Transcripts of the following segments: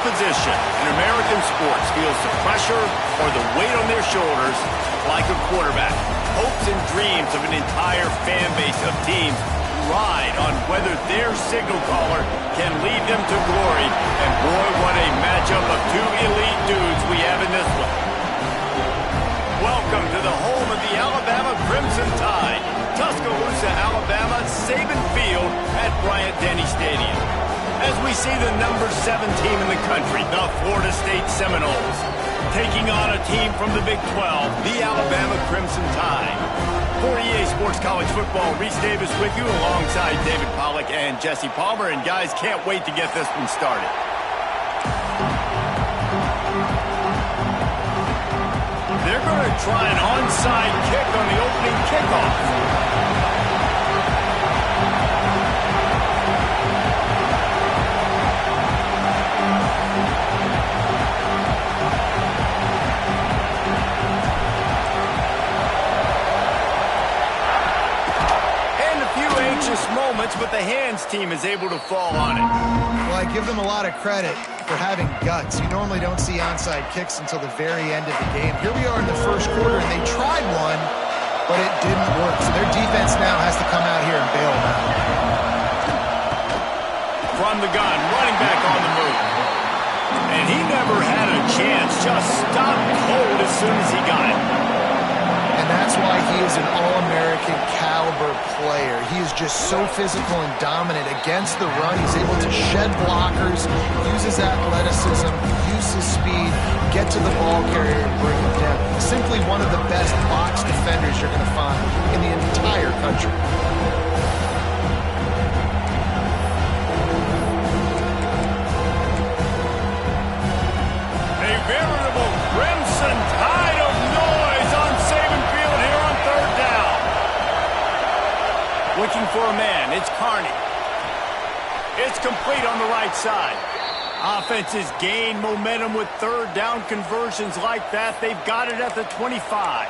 position in American sports feels the pressure or the weight on their shoulders like a quarterback. Hopes and dreams of an entire fan base of teams ride on whether their signal caller can lead them to glory. And boy, what a matchup of two elite dudes we have in this one. Welcome to the home of the Alabama Crimson Tide. Tuscaloosa, Alabama, Saban Field at Bryant-Denny Stadium. As we see the number 7 team in the country, the Florida State Seminoles, taking on a team from the Big 12, the Alabama Crimson Tide. For EA Sports College Football, Reese Davis with you alongside David Pollack and Jesse Palmer. And guys, can't wait to get this one started. They're going to try an onside kick on the opening kickoff. Moments, but the hands team is able to fall on it. Well, I give them a lot of credit for having guts. You normally don't see onside kicks until the very end of the game. Here we are in the first quarter, and they tried one, but it didn't work. So their defense now has to come out here and bail them out. From the gun, running back on the move. And he never had a chance, just stopped cold as soon as he got it. And that's why he is an All-American caliber player. He is just so physical and dominant against the run. He's able to shed blockers, use his athleticism, use his speed, get to the ball carrier and bring him down. Simply one of the best box defenders you're going to find in the entire country. A veritable Crimson Tide of noise on Saban Field here on third down. Looking for a man, it's Carney. It's complete on the right side. Offenses gain momentum with third down conversions like that. They've got it at the 25.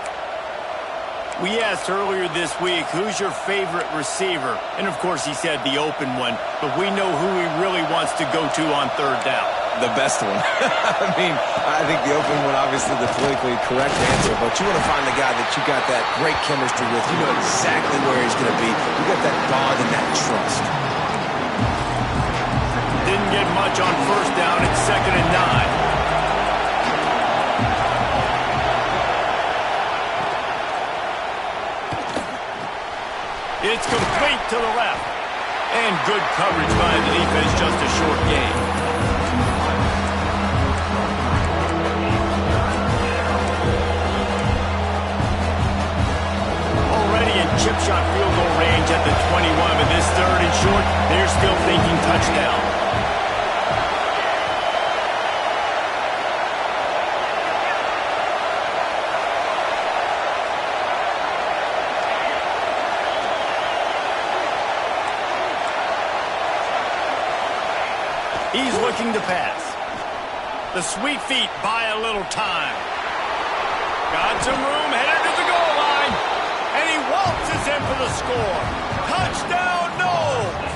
We asked earlier this week, who's your favorite receiver? And of course he said the open one, but we know who he really wants to go to on third down. The best one. I mean, I think the open one, obviously the politically correct answer, but you want to find the guy that you got that great chemistry with. You know exactly where he's going to be. You got that bond and that trust. Didn't get much on first down. It's 2nd and 9. It's complete to the left. And good coverage by the defense, just a short gain. Already in chip shot field goal range at the 21, but this 3rd and short, they're still thinking touchdown. He's looking to pass. The sweet feet buy a little time. Got some room, headed to the goal line. And he waltzes in for the score. Touchdown, Noles!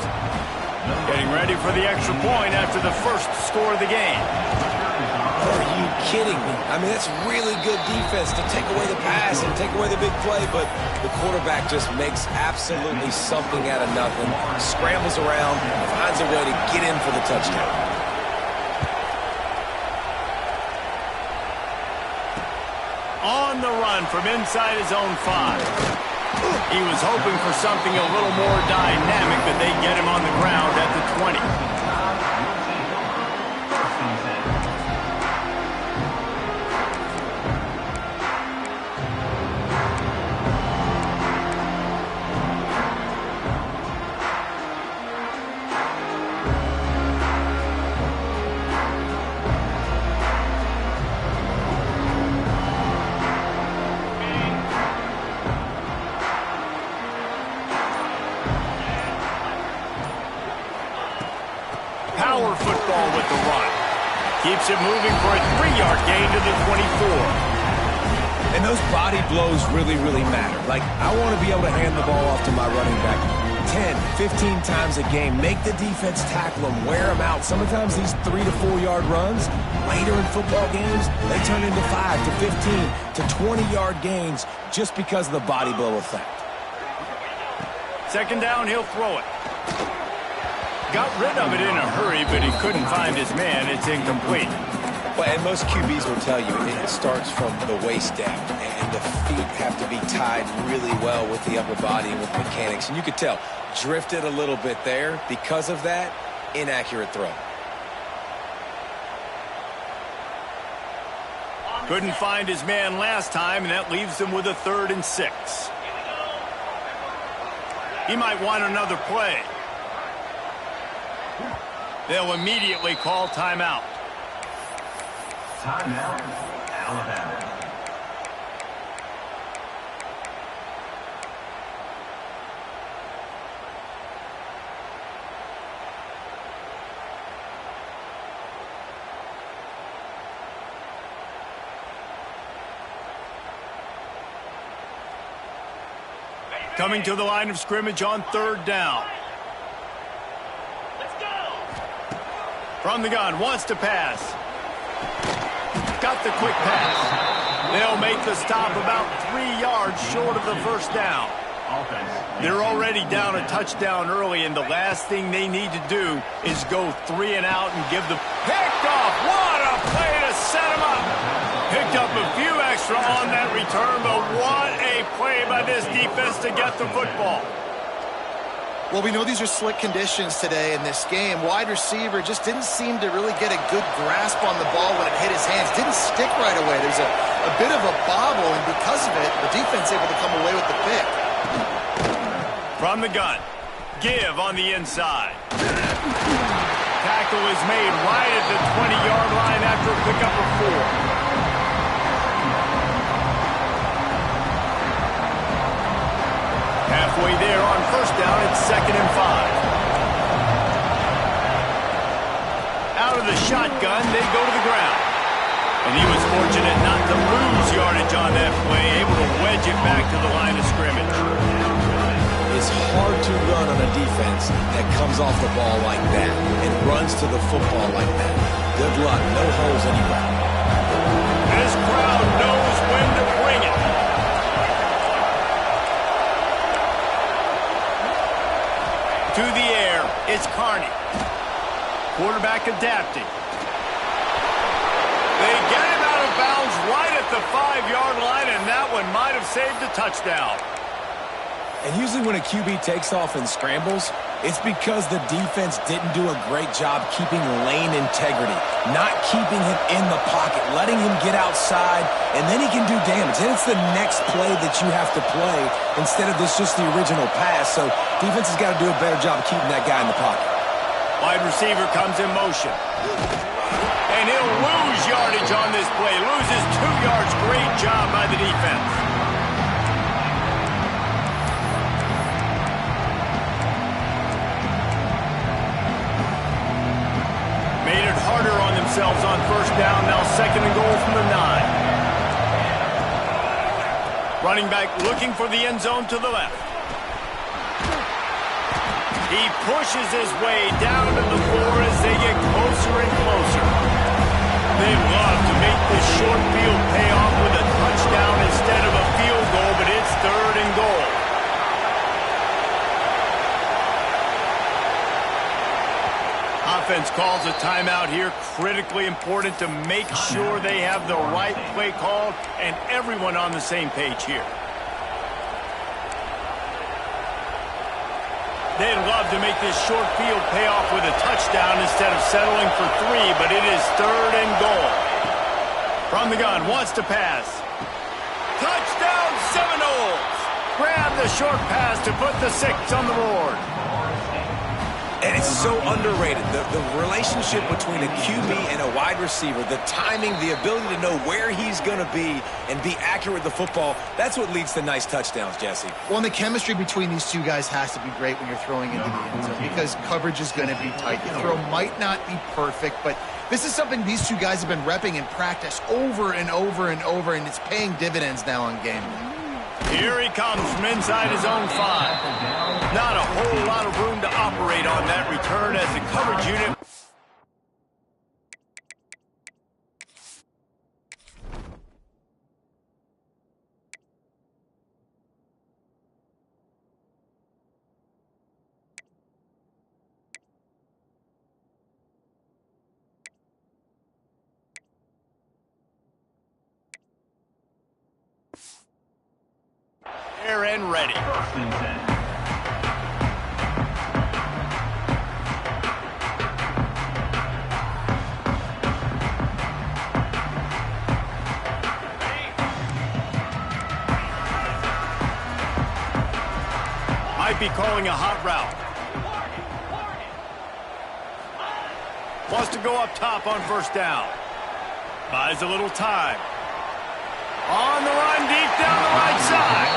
Getting ready for the extra point after the first score of the game. Are you kidding me? I mean, that's really good defense to take away the pass and take away the big play, but the quarterback just makes absolutely something out of nothing, scrambles around, finds a way to get in for the touchdown. On the run from inside his own 5. He was hoping for something a little more dynamic, but they get him on the ground at the 20. Power football with the run. Keeps it moving for a 3-yard gain to the 24. And those body blows really, really matter. Like, I want to be able to hand the ball off to my running back 10, 15 times a game. Make the defense tackle them, wear them out. Sometimes these 3 to 4 yard runs, later in football games, they turn into 5 to 15 to 20 yard gains just because of the body blow effect. Second down, he'll throw it. Got rid of it in a hurry, but he couldn't find his man. It's incomplete. Well, and most QBs will tell you it starts from the waist down, and the feet have to be tied really well with the upper body and with mechanics. And you could tell, drifted a little bit there. Because of that, inaccurate throw. Couldn't find his man last time, and that leaves him with a 3rd and 6. He might want another play. They'll immediately call timeout. Timeout, Alabama. Coming to the line of scrimmage on 3rd down. Let's go! From the gun, wants to pass. Got the quick pass. They'll make the stop about 3 yards short of the first down. They're already down a touchdown early, and the last thing they need to do is go 3 and out and give the picked off. What a play to set him up. Picked up a few extra on that return, but what a play by this defense to get the football. Well, we know these are slick conditions today in this game. Wide receiver just didn't seem to really get a good grasp on the ball when it hit his hands. Didn't stick right away. There's a bit of a bobble, and because of it, the defense able to come away with the pick. From the gun, give on the inside. Tackle is made right at the 20-yard line after a pickup of 4. Halfway there on first down, it's 2nd and 5. Out of the shotgun, they go to the ground. And he was fortunate not to lose yardage on that play, able to wedge it back to the line of scrimmage. It's hard to run on a defense that comes off the ball like that and runs to the football like that. Good luck. No holes anywhere. This crowd knows when to bring it. To the air, it's Carney. Quarterback adapting. They get him out of bounds right at the 5-yard line, and that one might have saved a touchdown. And usually when a QB takes off and scrambles, it's because the defense didn't do a great job keeping lane integrity, not keeping him in the pocket, letting him get outside, and then he can do damage. Then it's the next play that you have to play instead of this just the original pass. So defense has got to do a better job of keeping that guy in the pocket. Wide receiver comes in motion. And he'll lose yardage on this play. Loses 2 yards. Great job by the defense. Made it harder on themselves on first down. Now 2nd and goal from the 9. Running back looking for the end zone to the left. He pushes his way down to the floor as they get closer and closer. They love to make this short field pay off with a touchdown instead of a field goal, but it's 3rd and goal. Offense calls a timeout here. Critically important to make sure they have the right play called and everyone on the same page here. They'd love to make this short field pay off with a touchdown instead of settling for 3, but it is 3rd and goal. From the gun, wants to pass. Touchdown Seminoles! Grab the short pass to put the 6 on the board. And it's so underrated. The relationship between a QB and a wide receiver, the timing, the ability to know where he's going to be and be accurate with the football, that's what leads to nice touchdowns, Jesse. Well, and the chemistry between these two guys has to be great when you're throwing into the end zone because coverage is going to be tight. The throw might not be perfect, but this is something these two guys have been repping in practice over and over and over, and it's paying dividends now on game day. Here he comes from inside his own 5. Not a whole lot of room to operate on that return as the coverage unit. Air and ready. Might be calling a hot route. Wants to go up top on first down. Buys a little time. On the run, deep down the right side.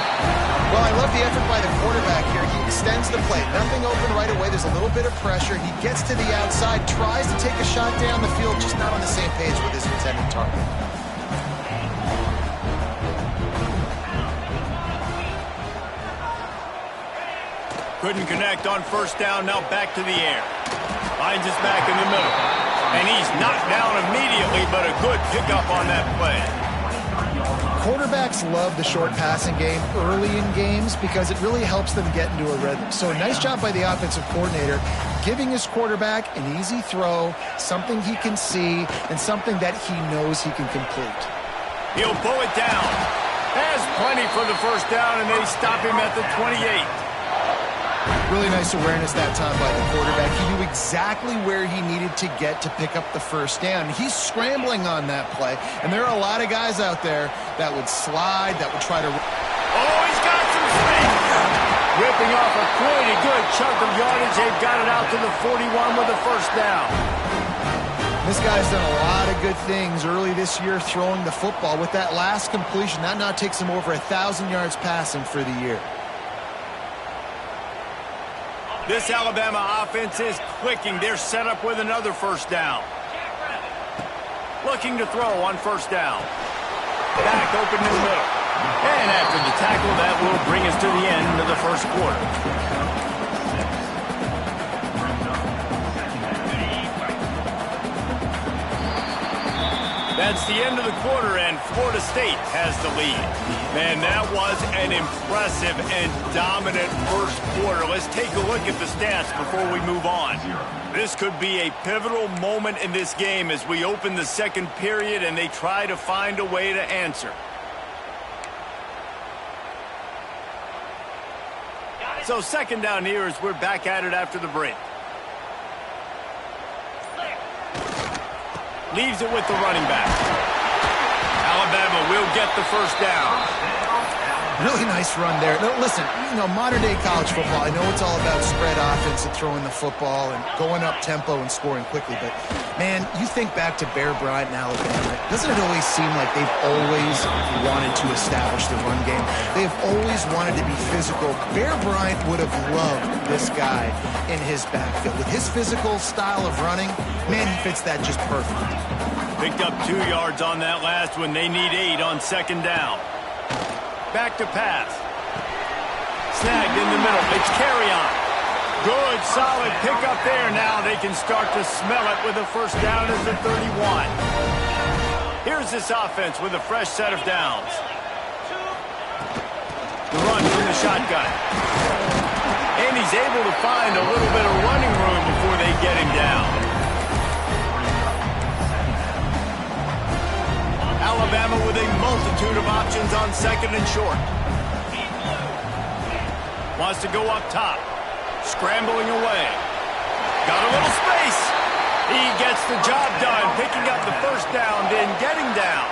Well, I love the effort by the quarterback here. He extends the play. Nothing open right away. There's a little bit of pressure. He gets to the outside, tries to take a shot down the field, just not on the same page with his intended target. Couldn't connect on first down, now back to the air. Finds his back in the middle. And he's knocked down immediately, but a good pickup on that play. Quarterbacks love the short passing game early in games because it really helps them get into a rhythm. So nice job by the offensive coordinator, giving his quarterback an easy throw, something he can see, and something that he knows he can complete. He'll pull it down. Has plenty for the first down, and they stop him at the 28. Really nice awareness that time by the quarterback. He knew exactly where he needed to get to pick up the first down. He's scrambling on that play, and there are a lot of guys out there that would slide, that would try to... Oh, he's got some space! Ripping off a pretty good chunk of yardage. They've got it out to the 41 with the first down. This guy's done a lot of good things early this year throwing the football. With that last completion, that now takes him over 1,000 yards passing for the year. This Alabama offense is clicking. They're set up with another first down. Looking to throw on first down. Back open in the middle. And after the tackle, that will bring us to the end of the first quarter. That's the end of the quarter, and Florida State has the lead. Man, that was an impressive and dominant first quarter. Let's take a look at the stats before we move on. This could be a pivotal moment in this game as we open the second period and they try to find a way to answer. So second down here as we're back at it after the break. Leaves it with the running back. Alabama will get the first down. Really nice run there. No, listen, you know, modern-day college football, I know it's all about spread offense and throwing the football and going up tempo and scoring quickly, but, man, you think back to Bear Bryant in Alabama, doesn't it always seem like they've always wanted to establish the run game? They've always wanted to be physical. Bear Bryant would have loved this guy in his backfield. With his physical style of running, man, he fits that just perfect. Picked up 2 yards on that last one. They need 8 on second down. Back to pass. Snagged in the middle. It's carry on. Good, solid pickup there. Now they can start to smell it with a first down as the 31. Here's this offense with a fresh set of downs. The run from the shotgun. And he's able to find a little bit of running room before they get him down. Alabama with a multitude of options on second and short. Wants to go up top. Scrambling away. Got a little space. He gets the job done, picking up the first down, then getting down.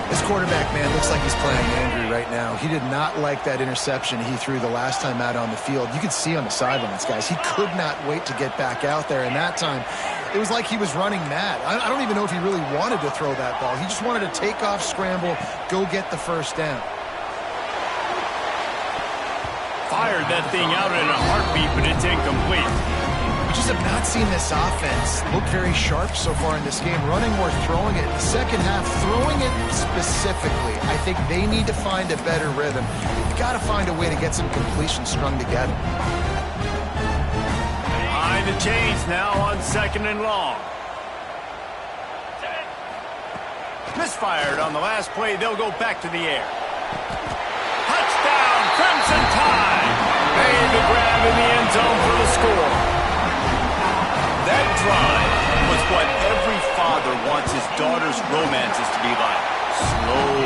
This quarterback, man, looks like he's playing angry right now. He did not like that interception he threw the last time out on the field. You could see on the sidelines, guys, he could not wait to get back out there, and that time it was like he was running mad. I don't even know if he really wanted to throw that ball. He just wanted to take off, scramble, go get the first down. Fired that thing out in a heartbeat, but it's incomplete. just have not seen this offense look very sharp so far in this game, running or throwing it. The second half, throwing it specifically, I think they need to find a better rhythm. You've got to find a way to get some completions strung together. Behind the chains now on 2nd and long. Misfired on the last play. They'll go back to the air. Touchdown, Crimson Tide! Made the grab in the end zone for the score. That drive was what every father wants his daughter's romances to be like. Slow,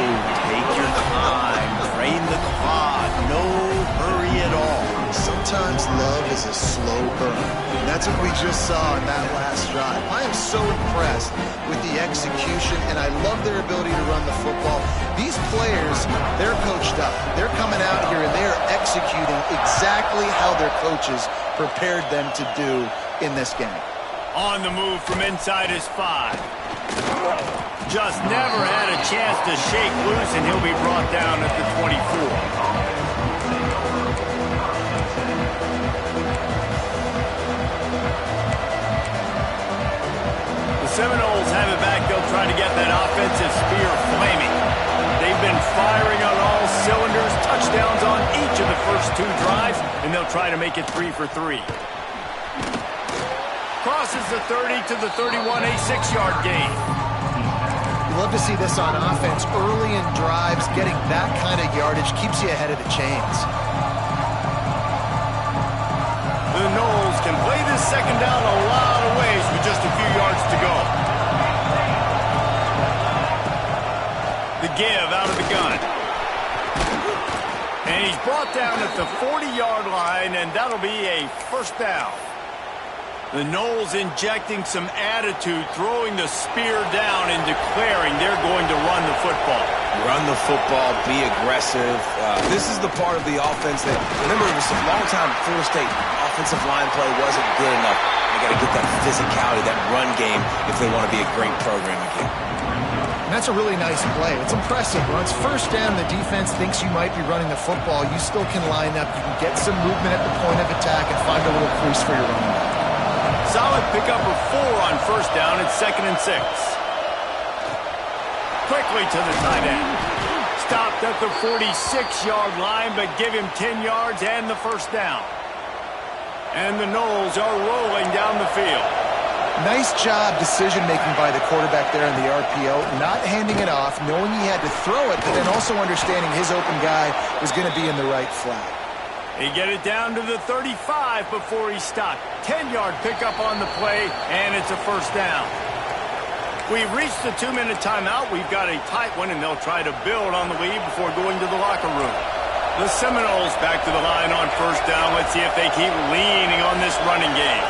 take your time, drain the clock, no hurry at all. Sometimes love is a slow burn. And that's what we just saw in that last drive. I am so impressed with the execution, and I love their ability to run the football. These players, they're coached up. They're coming out here, and they're executing exactly how their coaches prepared them to do in this game. On the move from inside his 5. Just never had a chance to shake loose, and he'll be brought down at the 24. Seminoles have it back. They'll try to get that offensive spear flaming. They've been firing on all cylinders, touchdowns on each of the first 2 drives, and they'll try to make it 3 for 3. Crosses the 30 to the 31, a 6-yard gain. You love to see this on offense. Early in drives, getting that kind of yardage keeps you ahead of the chains. The Noles can play this second down a lot of ways with just a few yards to go. The give out of the gun. And he's brought down at the 40-yard line, and that'll be a first down. The Noles injecting some attitude, throwing the spear down and declaring they're going to run the football. Run the football, be aggressive. This is the part of the offense that, remember, it was a long time Florida State offensive line play wasn't good enough. They got to get that physicality, that run game, if they want to be a great program again. And that's a really nice play. It's impressive. When it's first down, the defense thinks you might be running the football. You still can line up. You can get some movement at the point of attack and find a little crease for your running back. Solid pickup of 4 on first down. It's 2nd and 6. Quickly to the tight end. Stopped at the 46-yard line, but give him 10 yards and the first down. And the Noles are rolling down the field. Nice job decision-making by the quarterback there in the RPO, not handing it off, knowing he had to throw it, but then also understanding his open guy was going to be in the right flat. He get it down to the 35 before he stopped. 10-yard pickup on the play, and it's a first down. We've reached the 2-minute timeout. We've got a tight one, and they'll try to build on the lead before going to the locker room. The Seminoles back to the line on first down. Let's see if they keep leaning on this running game.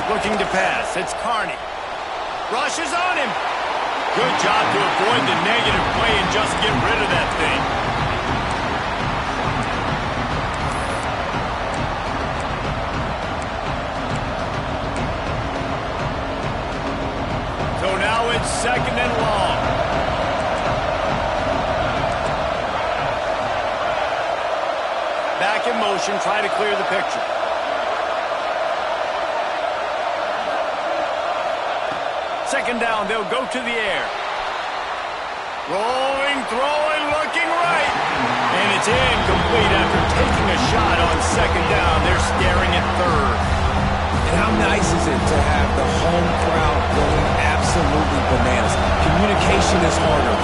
Looking to pass. It's Carney. Rushes on him. Good job to avoid the negative play and just get rid of that thing. So now it's 2nd and long. Back in motion, try to clear the picture. Second down, they'll go to the air. Rolling, throwing, looking right. And it's incomplete after taking a shot on second down. They're staring at third. And how nice is it to have the home crowd going absolutely bananas? Communication is harder.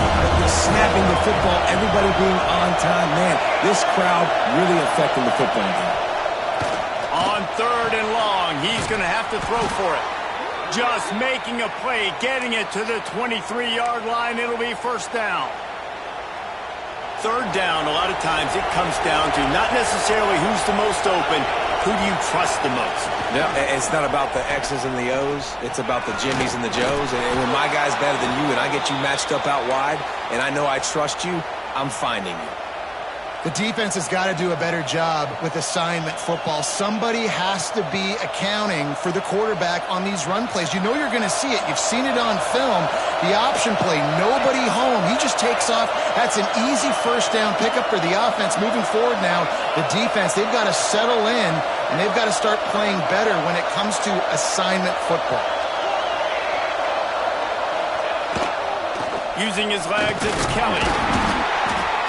Snapping the football, everybody being on time. Man, this crowd really affecting the football game. On 3rd and long, he's going to have to throw for it. Just making a play, getting it to the 23-yard line. It'll be first down. Third down, a lot of times it comes down to not necessarily who's the most open, who do you trust the most? Yeah, it's not about the X's and the O's. It's about the Jimmies and the Joes. And when my guy's better than you and I get you matched up out wide and I know I trust you, I'm finding you. The defense has got to do a better job with assignment football. Somebody has to be accounting for the quarterback on these run plays. You know you're going to see it. You've seen it on film. The option play, nobody home. He just takes off. That's an easy first down pickup for the offense. Moving forward now, the defense, they've got to settle in, and they've got to start playing better when it comes to assignment football. Using his legs, it's Kelly.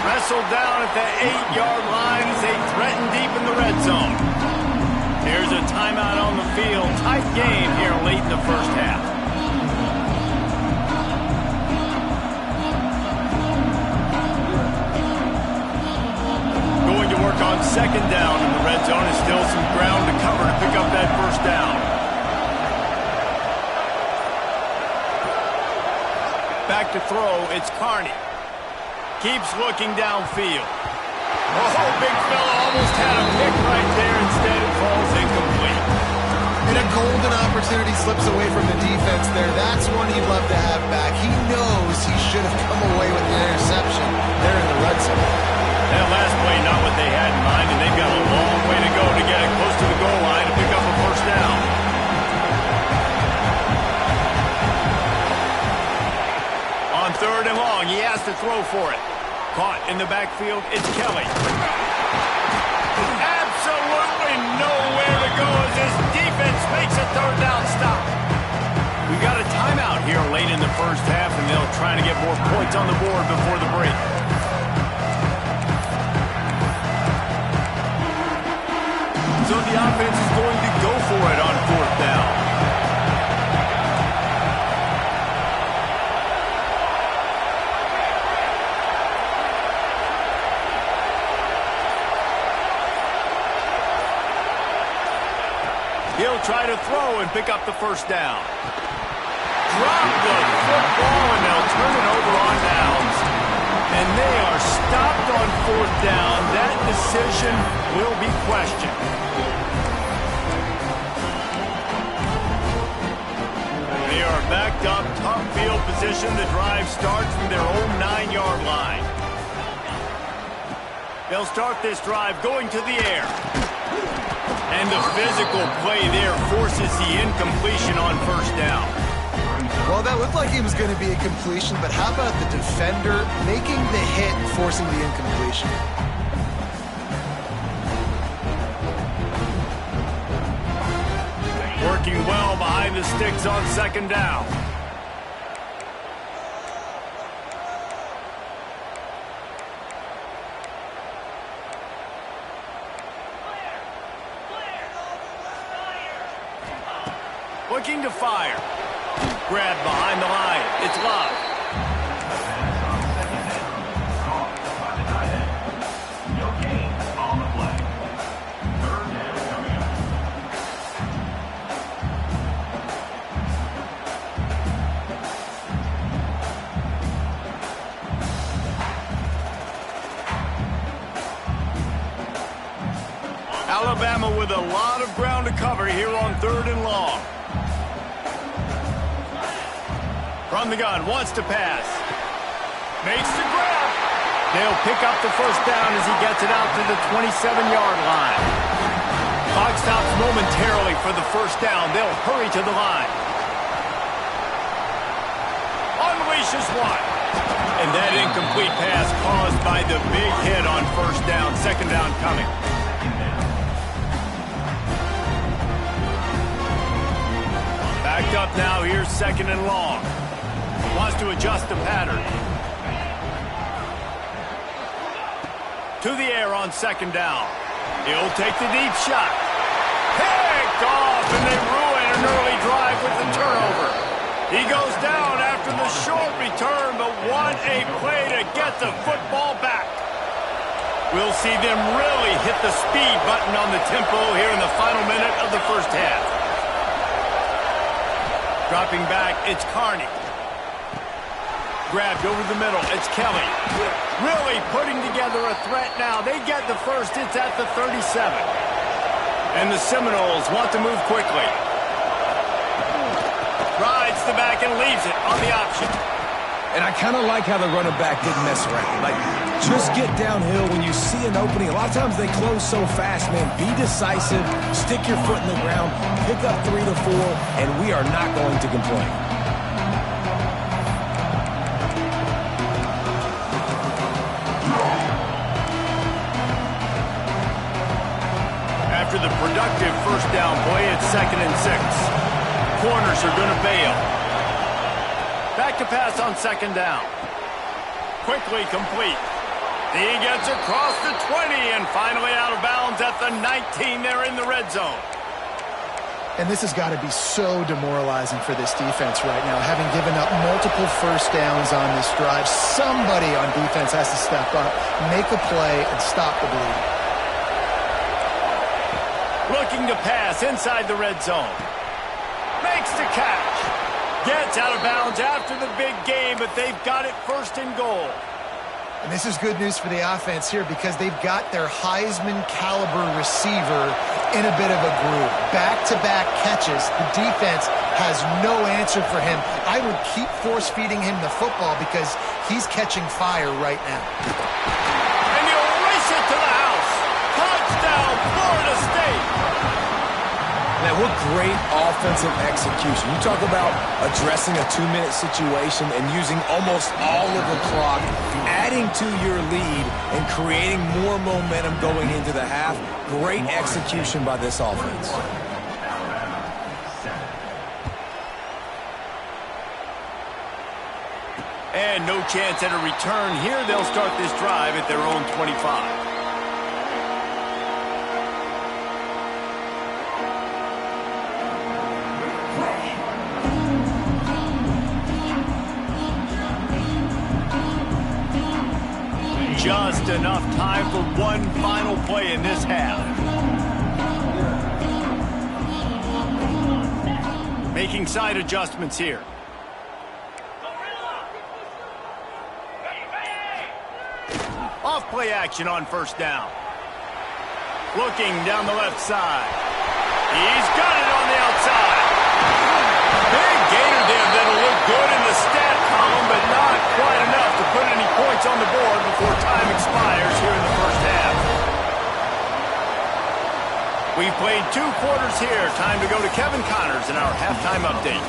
Wrestled down at the 8-yard line as they threaten deep in the red zone. There's a timeout on the field. Tight game here late in the first half. Going to work on second down in the red zone. Is still some ground to cover to pick up that first down. Back to throw, it's Carney. Keeps looking downfield. Oh, big fella almost had a pick right there. Instead, it falls incomplete. And a golden opportunity slips away from the defense there. That's one he'd love to have back. He knows he should have come away with the interception there in the red zone. That last play, not what they had in mind, and they've got a long way to go to get it close to the goal line to pick up a first down. On third and long, he has to throw for it. Caught in the backfield, it's Kelly. Absolutely nowhere to go as this defense makes a third down stop. We got a timeout here late in the first half, and they'll try to get more points on the board before the break. So the offense is going to go for it on fourth down. He'll try to throw and pick up the first down. Drop the football, and they'll turn it over on downs. And they are stopped on fourth down. That decision will be questioned. They are backed up, tough field position. The drive starts from their own 9-yard line. They'll start this drive going to the air. And the physical play there forces the incompletion on first down. Well, that looked like it was going to be a completion, but how about the defender making the hit, forcing the incompletion? Working well behind the sticks on second down. Looking to fire. Grab behind the line. It's Love. Alabama with a lot of ground to cover here on third and long. From the gun, wants to pass. Makes the grab. They'll pick up the first down as he gets it out to the 27-yard line. Clock stops momentarily for the first down. They'll hurry to the line. Unleashes one. And that incomplete pass caused by the big hit on first down. Second down coming. Backed up now. Here's second and long. Wants to adjust the pattern. To the air on second down. He'll take the deep shot. Picked off, and they ruin an early drive with the turnover. He goes down after the short return, but what a play to get the football back. We'll see them really hit the speed button on the tempo here in the final minute of the first half. Dropping back, it's Carney. Grabbed over the middle, it's Kelly. Really putting together a threat now. They get the first, it's at the 37. And the Seminoles want to move quickly. Rides the back and leaves it on the option. And I kind of like how the running back didn't mess around. Like, Just get downhill when you see an opening. A lot of times they close so fast, man. Be decisive, stick your foot in the ground, pick up 3 to 4, and we are not going to complain. After the productive first down play, it's 2nd and 6. Corners are going to bail. Back to pass on 2nd down. Quickly complete. He gets across the 20 and finally out of bounds at the 19 there in the red zone. And this has got to be so demoralizing for this defense right now. Having given up multiple first downs on this drive, somebody on defense has to step up, make a play, and stop the bleeding. Looking to pass inside the red zone. Makes the catch. Gets out of bounds after the big game, but they've got it 1st and goal. And this is good news for the offense here because they've got their Heisman-caliber receiver in a bit of a groove. Back-to-back catches. The defense has no answer for him. I would keep force-feeding him the football because he's catching fire right now. And he'll race it to the house. Touchdown, Florida State. Now, what great offensive execution. You talk about addressing a 2-minute situation and using almost all of the clock, adding to your lead and creating more momentum going into the half. Great execution by this offense. And no chance at a return here. They'll start this drive at their own 25. Just enough time for one final play in this half. Making side adjustments here. Off play action on 1st down. Looking down the left side. He's got it on the outside. Big gainer there that'll look good in the stat column, but not quite enough to put any points on the board before time expires here in the 1st half. We've played 2 quarters here. Time to go to Kevin Connors in our halftime update.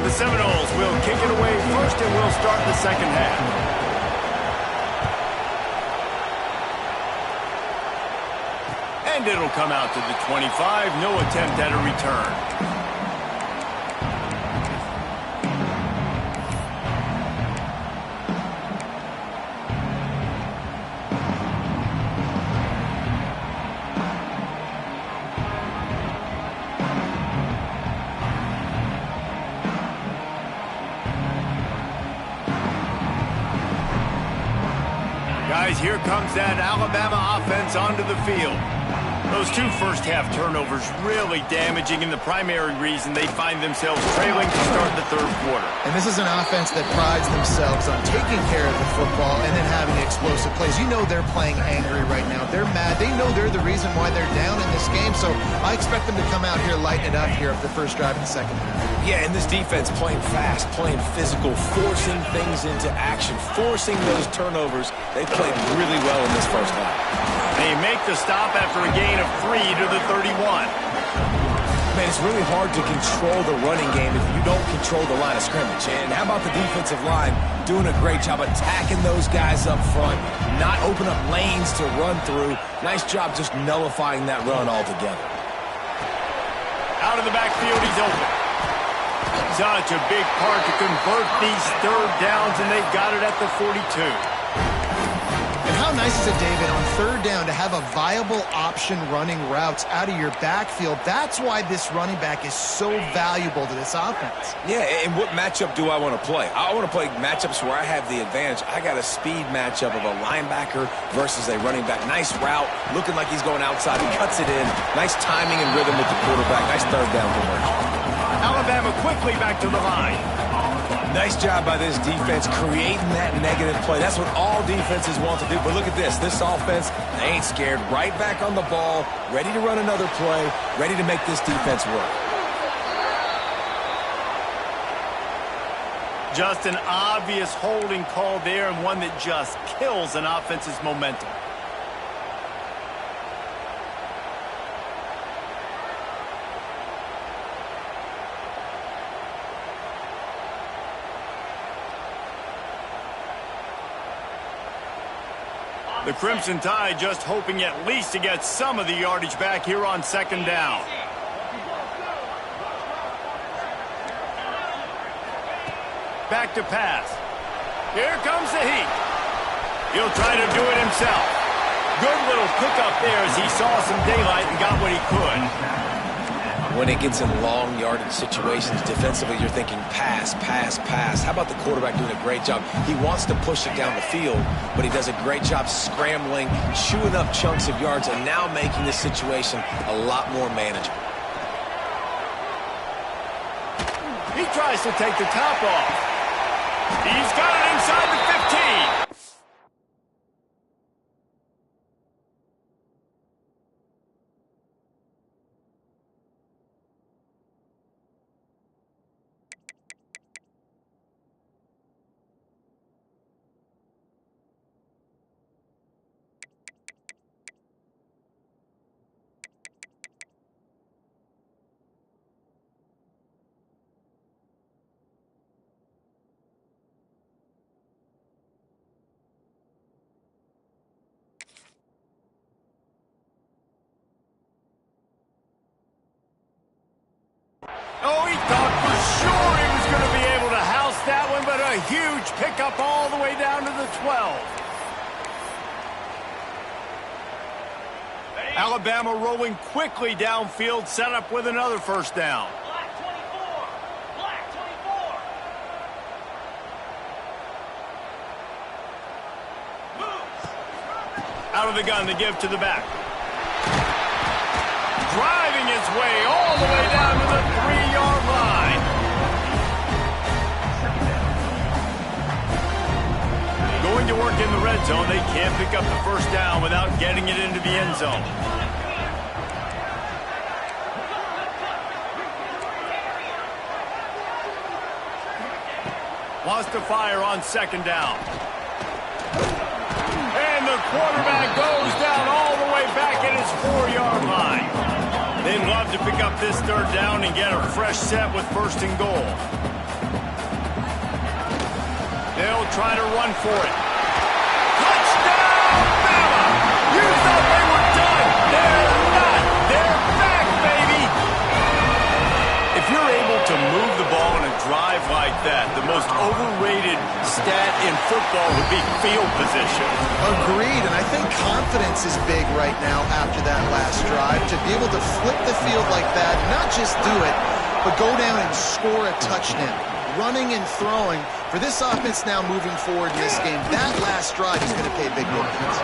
The Seminoles will kick it away first and will start the 2nd half. And it'll come out to the 25. No attempt at a return. Guys, here comes that Alabama offense onto the field. Those 2 first-half turnovers really damaging, and the primary reason they find themselves trailing to start the 3rd quarter. And this is an offense that prides themselves on taking care of the football and then having explosive plays. You know they're playing angry right now. They're mad. They know they're the reason why they're down in this game, so I expect them to come out here, lighten it up here at the first drive in the 2nd half. Yeah, and this defense playing fast, playing physical, forcing things into action, forcing those turnovers. They played really well in this 1st half. They make the stop after a gain of 3 to the 31. Man, it's really hard to control the running game if you don't control the line of scrimmage. And how about the defensive line doing a great job attacking those guys up front, not open up lanes to run through. Nice job just nullifying that run altogether. Out of the backfield, he's open. Such a big part to convert these 3rd downs, and they've got it at the 42. And how nice is it, David, on 3rd down to have a viable option running routes out of your backfield? That's why this running back is so valuable to this offense. Yeah, and what matchup do I want to play? I want to play matchups where I have the advantage. I got a speed matchup of a linebacker versus a running back. Nice route, looking like he's going outside. He cuts it in. Nice timing and rhythm with the quarterback. Nice 3rd down conversion. Alabama quickly back to the line. Nice job by this defense creating that negative play. That's what all defenses want to do. But look at this. This offense, they ain't scared. Right back on the ball, ready to run another play, ready to make this defense work. Just an obvious holding call there, and one that just kills an offense's momentum. The Crimson Tide just hoping at least to get some of the yardage back here on second down. Back to pass. Here comes the heat. He'll try to do it himself. Good little pickup there as he saw some daylight and got what he could. When it gets in long yardage situations, defensively, you're thinking pass, pass, pass. How about the quarterback doing a great job? He wants to push it down the field, but he does a great job scrambling, chewing up chunks of yards, and now making this situation a lot more manageable. He tries to take the top off. He's got it inside the 15. Oh, he thought for sure he was going to be able to house that one, but a huge pickup all the way down to the 12. Alabama rolling quickly downfield, set up with another first down. Black 24. Black 24. Out of the gun to give to the back. Driving his way all the way down to the 3-yard line. Going to work in the red zone. They can't pick up the first down without getting it into the end zone. Wants to fire on second down. And the quarterback goes down all the way back at his 4-yard line. They'd love to pick up this third down and get a fresh set with first and goal. They'll try to run for it. Touchdown, Bama! You thought they were done. They're not. They're back, baby! If you're able to move the ball in a drive like that, the most overrated stat in football would be field position. Agreed, and I think confidence is big right now after that last drive. To be able to flip the field like that, not just do it, but go down and score a touchdown. Running and throwing, for this offense now moving forward in this game, that last drive is going to pay big dividends.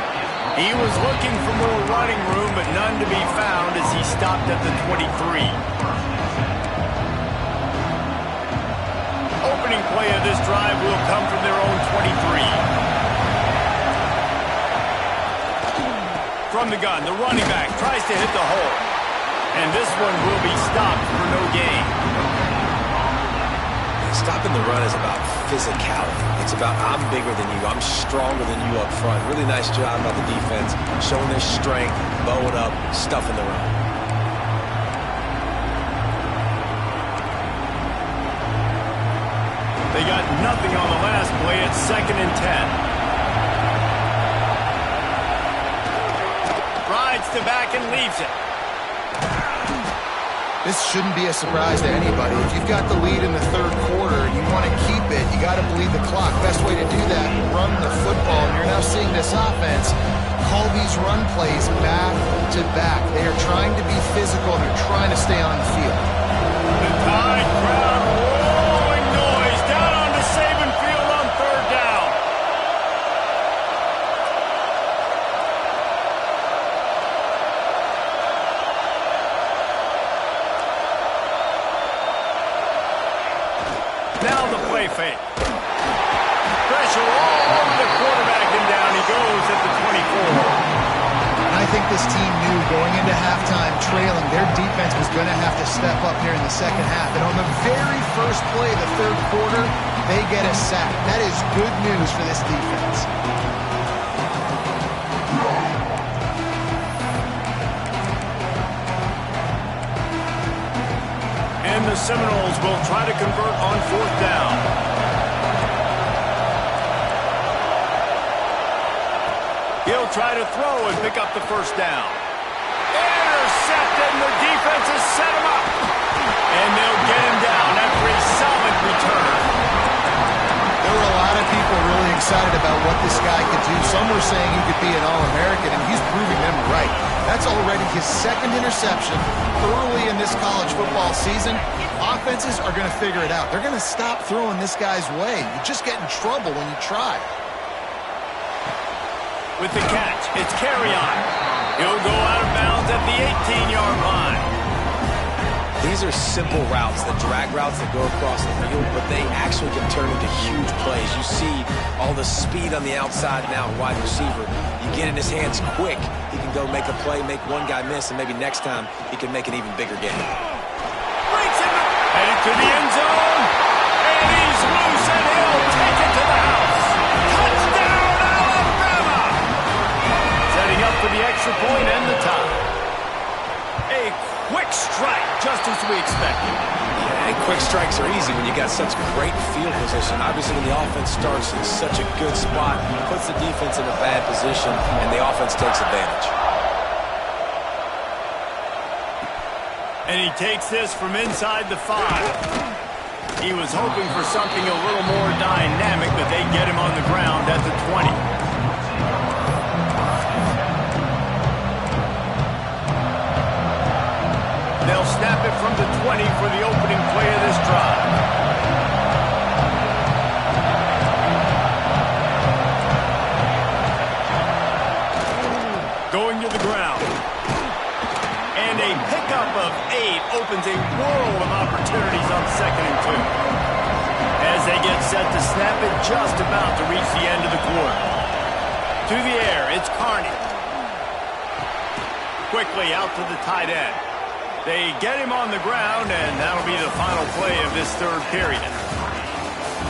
He was looking for more running room, but none to be found as he stopped at the 23. Opening play of this drive will come from their own 23. From the gun, the running back tries to hit the hole. And this one will be stopped for no gain. Stopping the run is about physicality. It's about I'm bigger than you, I'm stronger than you up front. Really nice job by the defense, showing their strength, bowing up, stuffing the run. They got nothing on the last play. It's 2nd and 10. Rides to back and leaves it. This shouldn't be a surprise to anybody. If you've got the lead in the third quarter and you want to keep it, you got to bleed the clock. Best way to do that, run the football. And you're now seeing this offense call these run plays back to back. They are trying to be physical. They're trying to stay on the field. The Tide crowd rolling noise down onto Saban Field on third down. Now the play play fake. Pressure all over the quarterback, and down he goes at the 24. I think this team knew going into halftime trailing, their defense was going to have to step up here in the second half. And on the very first play of the third quarter, they get a sack. That is good news for this defense. And the Seminoles will try to convert on fourth down. He'll try to throw and pick up the first down. Intercepted, and the defense has set him up. And they'll get him down after a solid return. There were a lot of people really excited about what this guy could do. Some were saying he could be an All-American, and he's proving them right. That's already his second interception early in this college football season. Offenses are going to figure it out. They're going to stop throwing this guy's way. You just get in trouble when you try. With the catch, it's Carry-On. He'll go out of bounds at the 18-yard line. These are simple routes, the drag routes that go across the field, but they actually can turn into huge plays. You see all the speed on the outside now, wide receiver. You get in his hands quick, he can go make a play, make one guy miss, and maybe next time he can make an even bigger game. Breaks him, headed to the end zone, and he's loose, and he'll take it to the house. Touchdown, Alabama! Setting up for the extra point and the tie. A quick strike, just as we expected. Yeah, and quick strikes are easy when you got such great field position. Obviously, when the offense starts in such a good spot, puts the defense in a bad position, and the offense takes advantage. And he takes this from inside the 5. He was hoping for something a little more dynamic, but they get him on the ground at the 20. They'll snap it from the 20 for the opening play of this drive. Going to the ground. And a pickup of 8 opens a world of opportunities on 2nd and 2. As they get set to snap it, just about to reach the end of the quarter. To the air, it's Carney. Quickly out to the tight end. They get him on the ground, and that'll be the final play of this third period.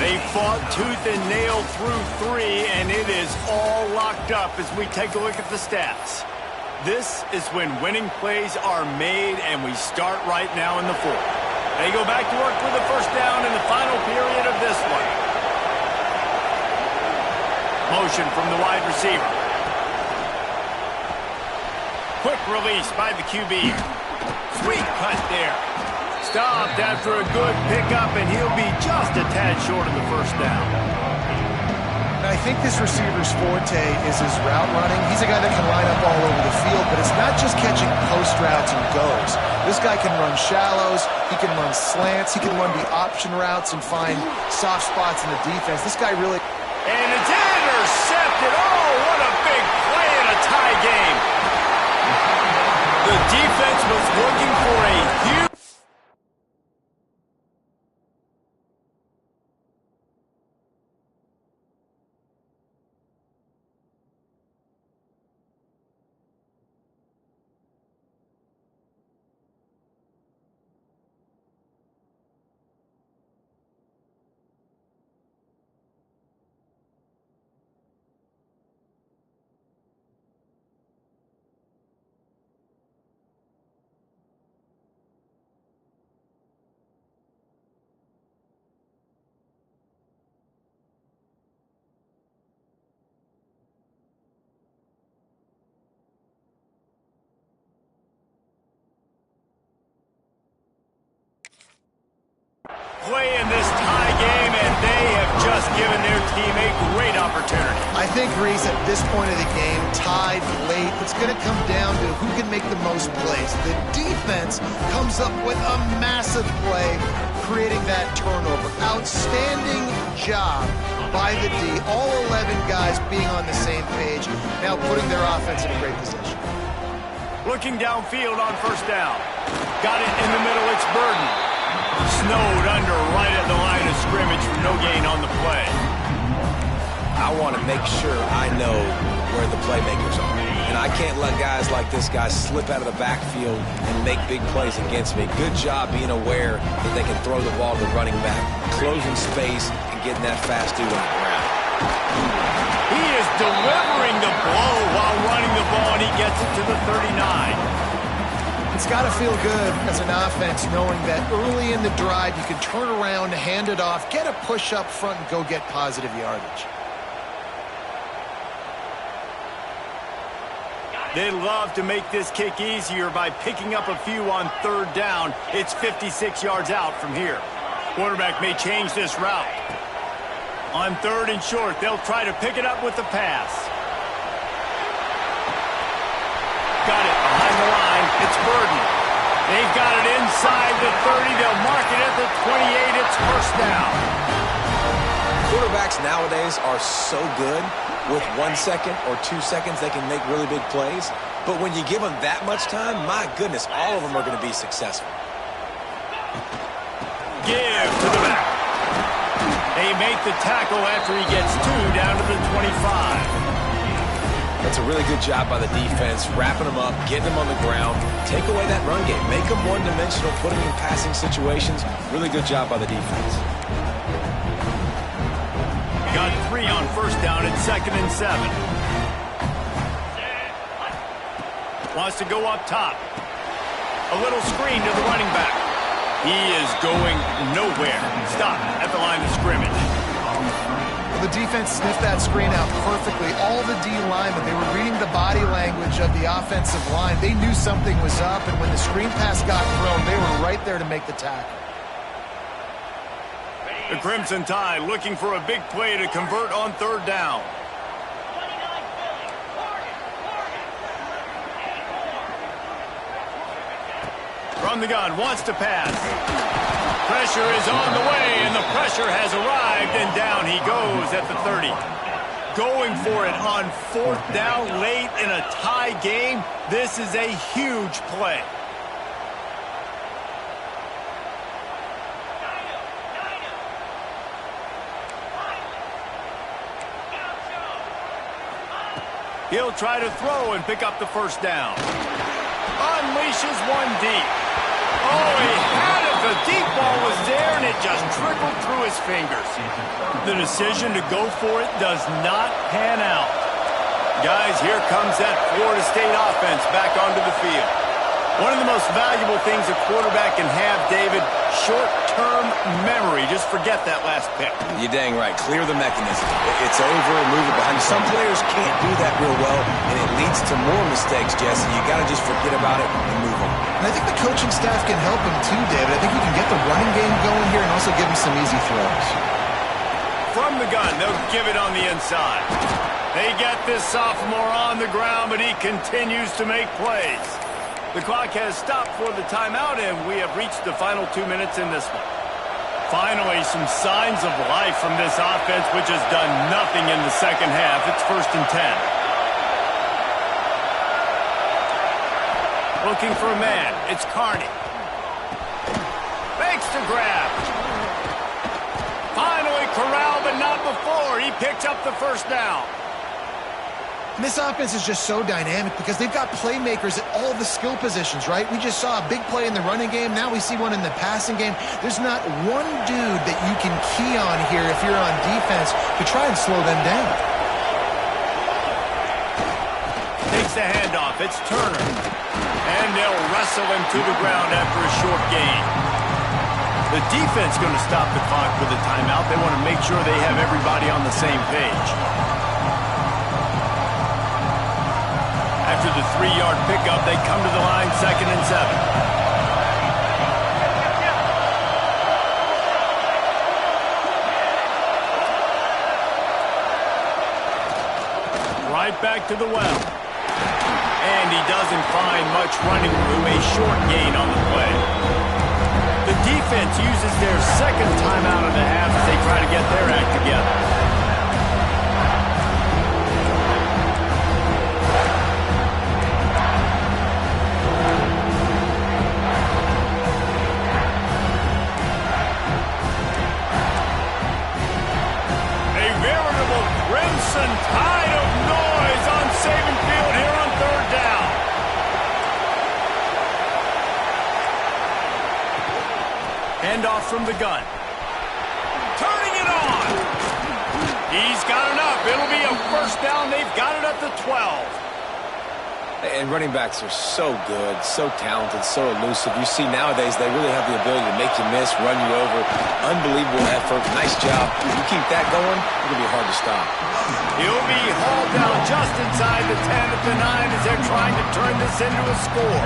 They fought tooth and nail through 3, and it is all locked up as we take a look at the stats. This is when winning plays are made, and we start right now in the 4th. They go back to work with the first down in the final period of this one. Motion from the wide receiver. Quick release by the QB. Sweet cut there. Stopped after a good pickup, and he'll be just a tad short of the first down. I think this receiver's forte is his route running. He's a guy that can line up all over the field, but it's not just catching post routes and goes. This guy can run shallows, he can run slants, he can run the option routes and find soft spots in the defense. This guy really... And it's intercepted. Oh, what a big play in a tie game. The defense was looking for a huge... play in this tie game, and they have just given their team a great opportunity. I think, Reese, at this point of the game, tied late, it's going to come down to who can make the most plays. The defense comes up with a massive play, creating that turnover. Outstanding job by the D. All 11 guys being on the same page, now putting their offense in a great position. Looking downfield on first down. Got it in the middle, it's Burden. Snowed under right at the line of scrimmage for no gain on the play. I want to make sure I know where the playmakers are. And I can't let guys like this guy slip out of the backfield and make big plays against me. Good job being aware that they can throw the ball to the running back, closing space, and getting that fast dude on the ground. He is delivering the blow while running the ball, and he gets it to the 39. It's got to feel good as an offense knowing that early in the drive you can turn around, hand it off, get a push up front, and go get positive yardage. They'd love to make this kick easier by picking up a few on third down. It's 56 yards out from here. Quarterback may change this route. On third and short, they'll try to pick it up with the pass. Got it behind the line. It's Burden. They've got it inside the 30. They'll mark it at the 28. It's first down. Quarterbacks nowadays are so good. With 1 second or 2 seconds, they can make really big plays. But when you give them that much time, my goodness, all of them are going to be successful. Give to the back. They make the tackle after he gets 2 down to the 25. That's a really good job by the defense, wrapping them up, getting them on the ground. Take away that run game. Make them one-dimensional, put them in passing situations. Really good job by the defense. Got 3 on first down at 2nd and 7. Wants to go up top. A little screen to the running back. He is going nowhere. Stop at the line of scrimmage. Well, the defense sniffed that screen out perfectly. All the D linemen, they were reading the body language of the offensive line. They knew something was up, and when the screen pass got thrown, they were right there to make the tackle. The Crimson Tide looking for a big play to convert on third down. From the gun, wants to pass. Pressure is on the way, and the pressure has arrived, and down he goes at the 30. Going for it on fourth down late in a tie game. This is a huge play. He'll try to throw and pick up the first down. Unleashes one deep. Oh, he had it. The deep ball was there, and it just trickled through his fingers. The decision to go for it does not pan out. Guys, here comes that Florida State offense back onto the field. One of the most valuable things a quarterback can have, David, short-term memory. Just forget that last pick. You're dang right. Clear the mechanism. It's over, move it behind. Some players can't do that real well, and it leads to more mistakes, Jesse. You got to just forget about it and move on. And I think the coaching staff can help him too, David. I think you can get the running game going here and also give him some easy throws. From the gun, they'll give it on the inside. They get this sophomore on the ground, but he continues to make plays. The clock has stopped for the timeout, and we have reached the final 2 minutes in this one. Finally, some signs of life from this offense, which has done nothing in the second half. It's 1st and 10. Looking for a man. It's Carney. Fakes to grab. Finally corralled, but not before. He picked up the first down. And this offense is just so dynamic because they've got playmakers at all the skill positions, right? We just saw a big play in the running game. Now we see one in the passing game. There's not one dude that you can key on here if you're on defense to try and slow them down. Takes the handoff. It's Turner. And they'll wrestle him to the ground after a short gain. The defense going to stop the clock for the timeout. They want to make sure they have everybody on the same page. After the 3-yard pickup, they come to the line, 2nd and 7. Right back to the well. And he doesn't find much running room, a short gain on the play. The defense uses their second timeout of the half as they try to get their act together. crimson tide of noise on Saban Field here on third down. Handoff from the gun. Turning it on. He's got enough. It'll be a first down. They've got it up to 12. And running backs are so good, so talented, so elusive. You see nowadays they really have the ability to make you miss, run you over. Unbelievable effort. Nice job. You keep that going, it'll be hard to stop. He'll be hauled down just inside the 10 at the 9 as they're trying to turn this into a score.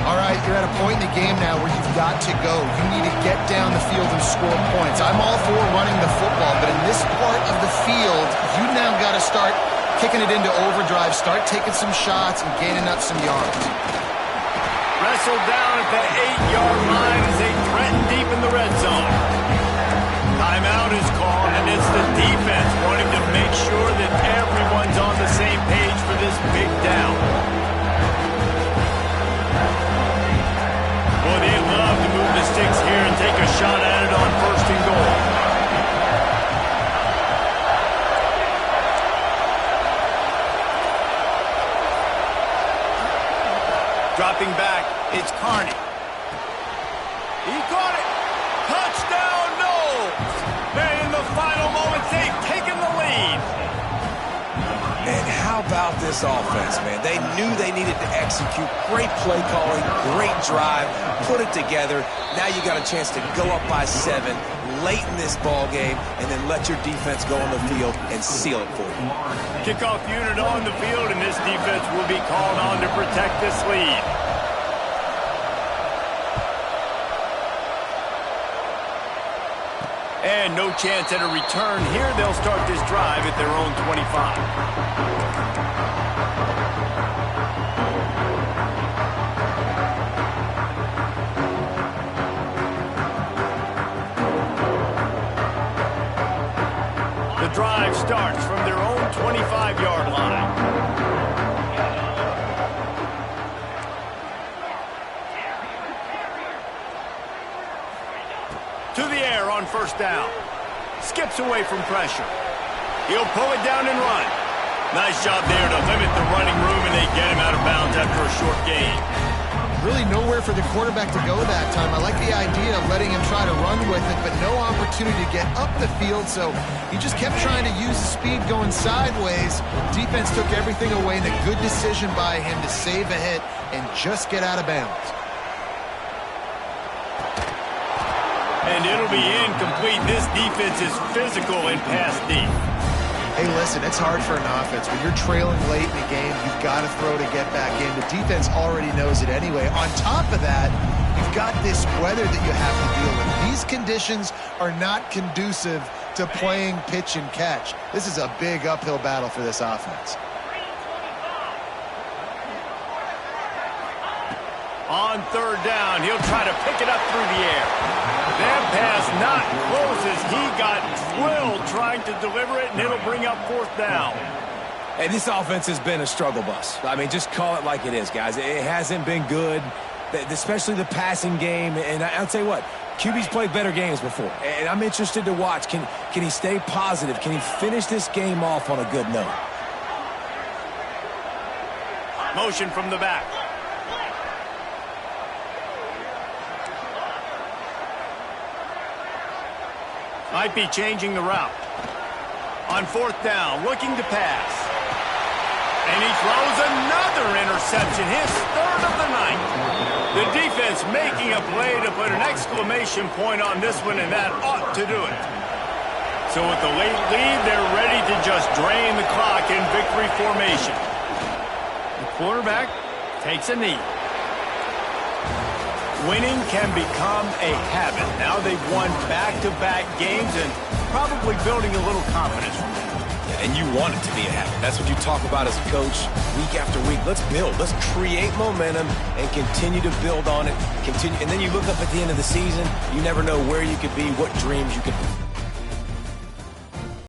All right, you're at a point in the game now where you've got to go. You need to get down the field and score points. I'm all for running the football, but in this part of the field, you now got to start kicking it into overdrive, start taking some shots and gaining up some yards. Wrestled down at the 8-yard line as they threaten deep in the red zone. Timeout is called, and it's the defense wanting to make sure that everyone's on the same page for this big down. Boy, they love to move the sticks here and take a shot at it on first and goal. Dropping back, it's Carney. He caught it. Touchdown, no! And in the final moments, they've taken the lead. And how about this offense, man? They knew they needed to execute. Great play calling, great drive, put it together. Now you got a chance to go up by 7 late in this ball game and then let your defense go on the field and seal it for you. Kickoff unit on the field, and this defense will be called on to protect this lead. And no chance at a return here. They'll start this drive at their own 25. The drive starts from their own 25-yard line. To the air on first down. Skips away from pressure. He'll pull it down and run. Nice job there to limit the running room, and they get him out of bounds after a short gain. Really nowhere for the quarterback to go that time. I like the idea of letting him try to run with it, but no opportunity to get up the field, so he just kept trying to use the speed going sideways. Defense took everything away, and a good decision by him to save a hit and just get out of bounds. And it'll be incomplete. This defense is physical and pass deep. Hey, listen, it's hard for an offense. When you're trailing late in the game, you've got to throw to get back in. The defense already knows it anyway. On top of that, you've got this weather that you have to deal with. These conditions are not conducive to playing pitch and catch. This is a big uphill battle for this offense. On third down, he'll try to pick it up through the air. That pass not close as he got drilled trying to deliver it, and it'll bring up fourth down. And this offense has been a struggle bus. I mean, just call it like it is, guys. It hasn't been good, especially the passing game. And I'll tell you what, QB's played better games before. And I'm interested to watch. Can he stay positive? Can he finish this game off on a good note? Motion from the back. Might be changing the route. On fourth down, looking to pass. And he throws another interception, his third of the night. The defense making a play to put an exclamation point on this one, and that ought to do it. So with the late lead, they're ready to just drain the clock in victory formation. The quarterback takes a knee. Winning can become a habit. Now they've won back-to-back games and probably building a little confidence from that. And you want it to be a habit. That's what you talk about as a coach week after week. Let's build. Let's create momentum and continue to build on it. And then you look up at the end of the season, you never know where you could be, what dreams you could